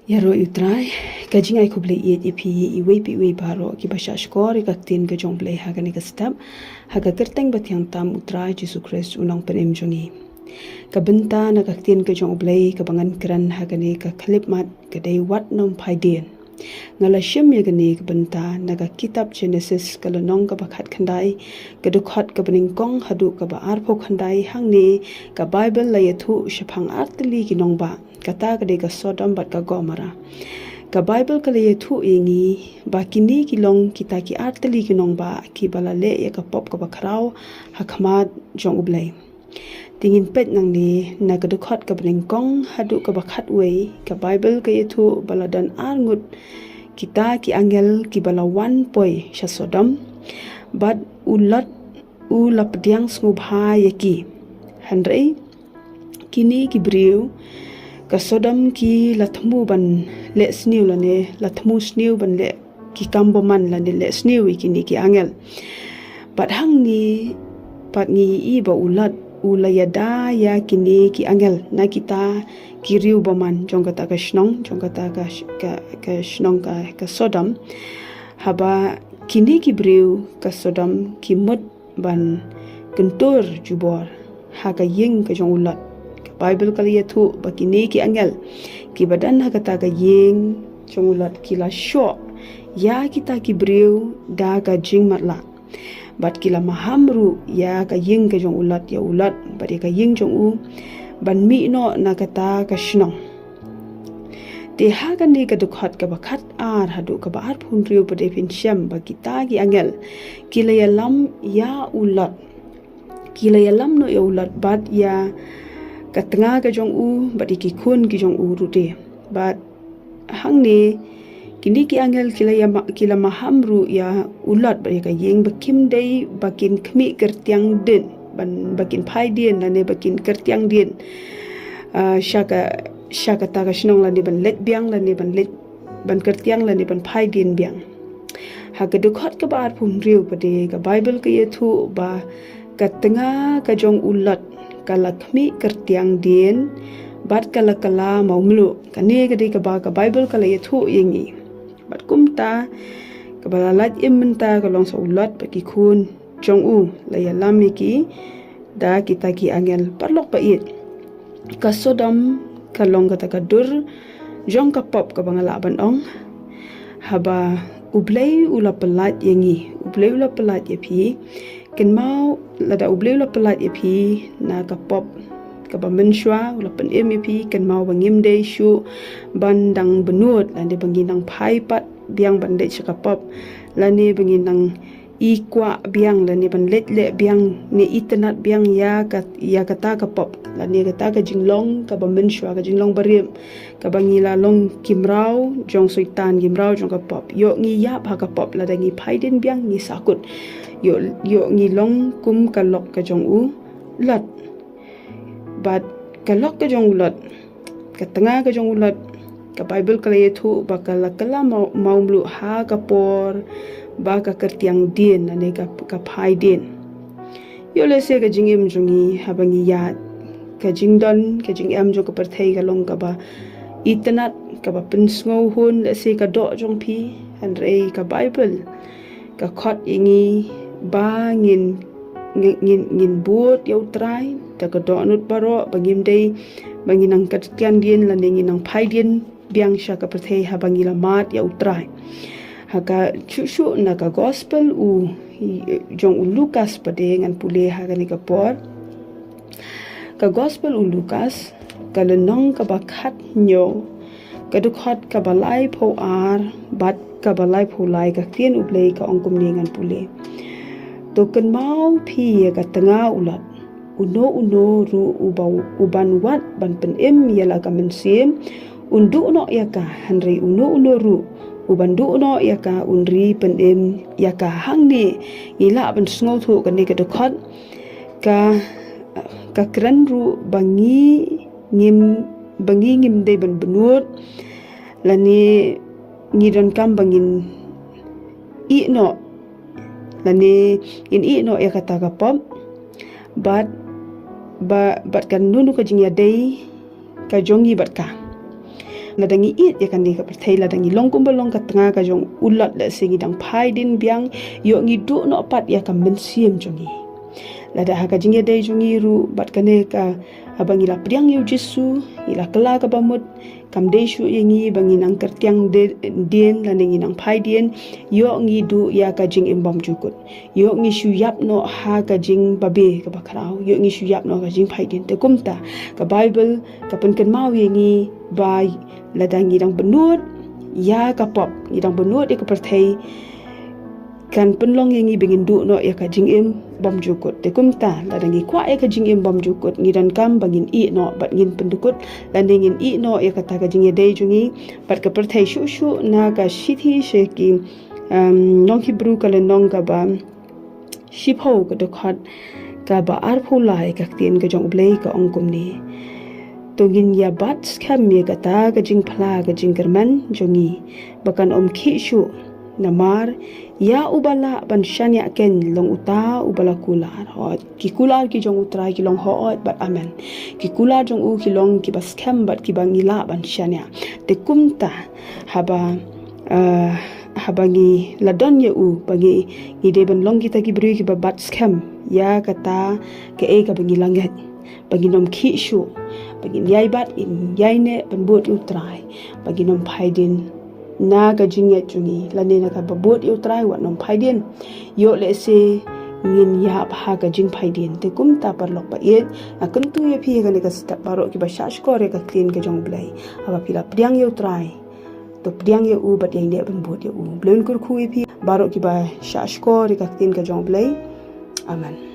Yaro utrai kajing ai kuble iet ipi iwe pi iwe baro ki basha skor ka tin ka jong play ha ka step ha ka kerteng batyang tam utrai Jesu Christ unang penem jongi ka benta na ka tin ka jong play ka bangan kran ha ka ka clip mat ka dei wat nom phaidien ngala shim ye gani ka benta na ka kitab Genesis ka lonong ka bakhat khandai ka dukhat ka bening kong hadu ka ba arpho khandai hangni ka Bible la yathu shphang artli ki nong ba kata ka ka Sodom bat ka Gomora ka Bible ka le thu ingi ba kini ki long kita ki artli ki nong ba ki bala le ya ka pop ka ba khrau hakmat jong ublai tingin pet nang ni na ka dukhat ka bening kong hadu ka bakhat wei ka Bible ka yathu bala dan arngut kita ki angel ki bala wan poi sha Sodom bat ulat lapdiang smubha yaki handrei kini ki briu ka Sodom ki lathmu ban le sniu lane lathmu sniu ban le ki kamboman lane le sniu ikini ki angel bat hang ni pat ngi I ba ulat ulayada ya kini ki angel na kita kiriu baman jong kata ka shnong jong kata ka shnong ka Sodom haba kini ki briu ka Sodom ki mut ban kentur jubor ha ka ying ka jong ulat Bible kali yathu bakini ki angel ki badan ha kata ka ying chungulat kila sho ya kita ki briu da ka jing matla bat kila mahamru ya ka ying ka jong ulat ya ulat bat ka ying jong u ban mi no na kata ka shnong te ha ka ni ka dukhat ka bakhat ar hadu ka bar phun riu pade pin syam ba kita ki angel kila ya lam ya ulat kila ya lam no ya ulat bat ya ka tengah ka jong u bat ki khun ki jong u rute bat hang ni kini ki angel kila mahamru ya ulat ba ka yeng bakim dei bakin khmi kertiang den ban bakin phai den la ne bakin kertiang den shaka ta ka shnong la ne ban let biang la ne ban let ban kertiang la ne ban phai den biang ha ka dukhat ka bar phum riu pade ka Bible ka yethu ba ka tengah ka jong ulat kalakmi kertiang dien bat kala maumlu kane gadi ka ba ka Bible kala yathu yengi bat kumta ka balalat imenta ka long sa ulat pa ki khun jong u la ya lami ki da kita ki angel parlok pa it ka Sodom ka long ka dur jong ka pop ka bangala ban ong haba ublay ulapalat yengi ublay ulapalat yapi ken mau lada ubleu la pelat ipi na ka pop ka ba menshwa la pen ipi ken mau bangim de shu bandang benut la de bangin nang phai pat biang ban de ka pop la ne bangin nang ikwa biang la ne ban let le biang ne itnat biang ya ka ta ka pop la ne ka ta ka jinglong ka ba menshwa ka jinglong barim ka bangila long kimrau jong soitan kimrau jong ka pop yo ngi ya ba ka pop la da ngi phai din biang ngi sakut yo ngi long kum kalok ka jong u lat bat kalok ka jong ulat ka tengah ka jong ulat ka Bible kala yethu bakala kala maumlu ha ka por ba ka kertiang din ane ka phai din yo le se ka jingim jongi habangi ya ka jingdon ka jingam jo ka perthai ka long ka ba itanat ka ba pinsngau hun le se ka do jong phi hanre ka Bible ka khot ingi ba ngin buat yau trai ta ka do nut baro bangim dei banginang katkian dien la nang phai dien biang sha ka pathe ha bangila mat yau trai ha ka chu na ka gospel u jong u Lukas pade ngan pule ha ka ni ka por ka gospel u Lukas ka lenong ka bakhat nyo ka dukhat ka balai pho ar bat ka balai pho lai ka kien ublei ka ongkum ni ngan pule to kan mau phi ka tengah ulat uno ru uban wat ban pen em yala ka mensim undu no yaka hanri uno ru uban du no yaka unri pen em yaka hangni ila ban sngo thu ka ni ka dukhat ka kran ru bangi ngim de ban benut lani ngidon kam bangin I no lani in I no ya kata ka pop bat kan nunu ka jingya dei ka jongi bat ka ladangi it ya kan ni ka perthai ladangi long kumbalong ka tanga ka jong ulat la singi dang phai din biang yo ngi du no pat ya ka men siem jongi lada ha ka jinge dei jongi ru bat kane ka abangi la priang yu jisu ila kala ka bamut kam dei shu yengi bangi nang kertiang den la ningi nang phai den yo ngi du ya ka jing imbam jukut yo ngi shu yap no ha ka jing babe ka bakrao yo ngi shu yap no ka jing phai den te kumta ka bible ka pen kan mau yengi bai ladangi dang benut ya ka pop ngi dang benut ya ka perthai kan penlong yengi bengin du no ya ka jing im bom jukut te kumta ladangi kwa ya ka jing im bom jukut ngi dan kam bangin i no bat ngin pendukut landingin i no ya ka ta ka jing dei jungi bat ka perthai shu shu na ka shithi sheki nong Hebrew ka le nong ka ba shipho ka dokhat ka ba arphula ka tin ka jong blei ka ongkum ni tungin ya bat skam me ka ta ka jing phla ka jing kerman jongi bakan khi shu namar ya ubala ban shanya ken long uta ubala kular hot ki kular ki jong utra ki long hot bat amen ki kular jong u ki long ki bas kem bat ki bangila ban shanya te kumta haba habangi ladon ye u bagi ngi de ban long kita ki bri ki bat kem ya kata ke e ka bangi langet bagi nom khi shu bagi yai bat in yai ne ban bot utrai bagi nom phaidin na ga jingya jungi lane na ka babot yu try wat nom phaidien yo le se ngin ya ha ga jing phaidien te kum ta par lok pa ye akun tu ye phi ga ne ka sta paro ki ba shash ko re ka tin ga jong blai aba pila priang yu try to priang ye u bat ye ne ban bot ye u blen kur khu ye phi baro ki ba shash ko re ka tin ga jong blai amen.